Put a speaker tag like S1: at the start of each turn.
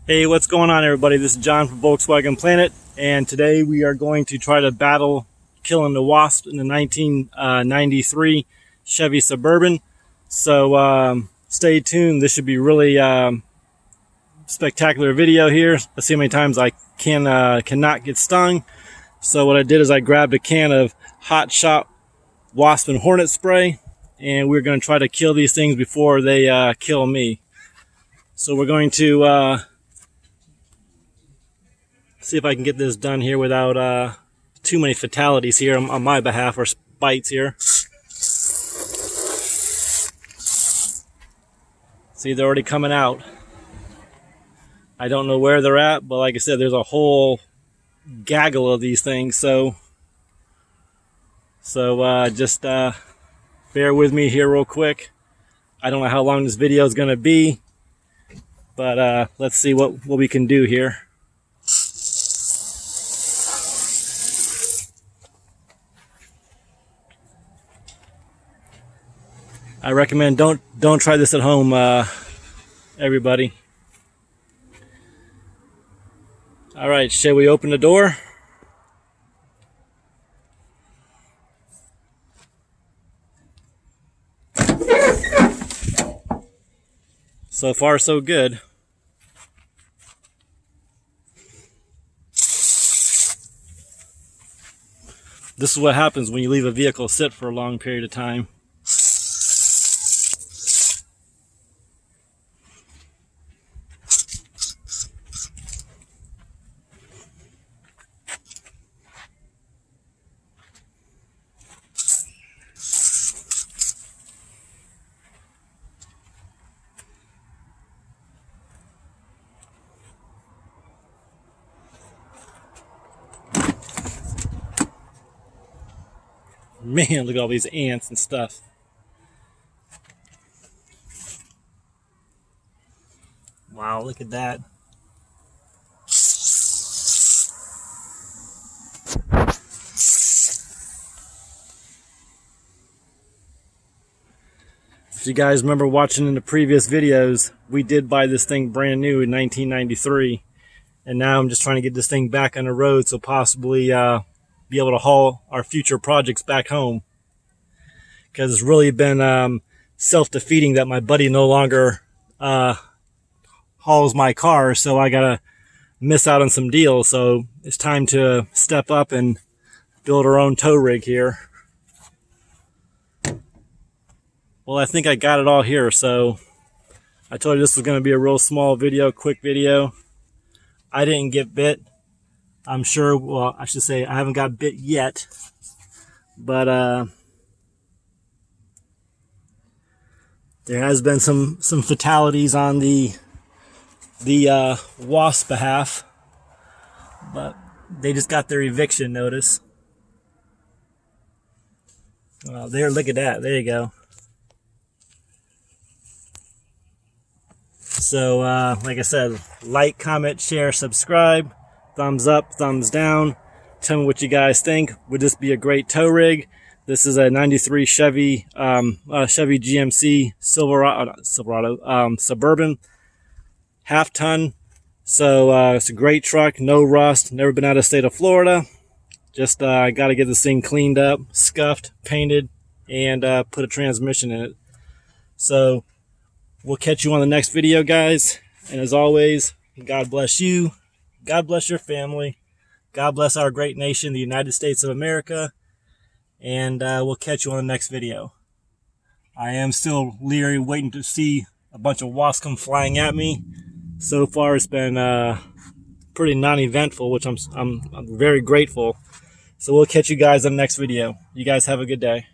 S1: Hey, what's going on, everybody? This is John from Volkswagen Planet, and today we are going to try to battle killing the Wasp in the 1993 Chevy Suburban. So stay tuned. This should be really spectacular video here. Let's see how many times I cannot get stung. So what I did is I grabbed a can of Hot Shot Wasp and Hornet spray, and we're going to try to kill these things before they kill me. So we're going to see if I can get this done here without too many fatalities here on my behalf, or bites here. See, they're already coming out. I don't know where they're at, but like I said, there's a whole gaggle of these things. So just bear with me here real quick. I don't know how long this video is going to be, but let's see what we can do here. I recommend don't try this at home, everybody. All right, shall we open the door? So far, so good. This is what happens when you leave a vehicle sit for a long period of time. Man, look at all these ants and stuff. Wow, look at that. If you guys remember watching in the previous videos, we did buy this thing brand new in 1993. And now I'm just trying to get this thing back on the road, so possibly be able to haul our future projects back home, because it's really been self-defeating that my buddy no longer hauls my car, so I gotta miss out on some deals. So it's time to step up and build our own tow rig here. Well, I think I got it all here. So I told you this was going to be a real small video, quick video. I didn't get bit. I'm sure, well, I should say I haven't got bit yet, but there has been some fatalities on the Wasp behalf, but they just got their eviction notice. Well, there, look at that. There you go. So, like I said, like, comment, share, subscribe. Thumbs up, thumbs down. Tell me what you guys think. Would this be a great tow rig? This is a 93 Chevy GMC Silverado Suburban, half ton. So it's a great truck, no rust, never been out of the state of Florida. Just got to get this thing cleaned up, scuffed, painted, and put a transmission in it. So we'll catch you on the next video, guys. And as always, God bless you. God bless your family. God bless our great nation, the United States of America. And we'll catch you on the next video. I am still leery, waiting to see a bunch of wasps come flying at me. So far, it's been pretty non-eventful, which I'm very grateful. So we'll catch you guys on the next video. You guys have a good day.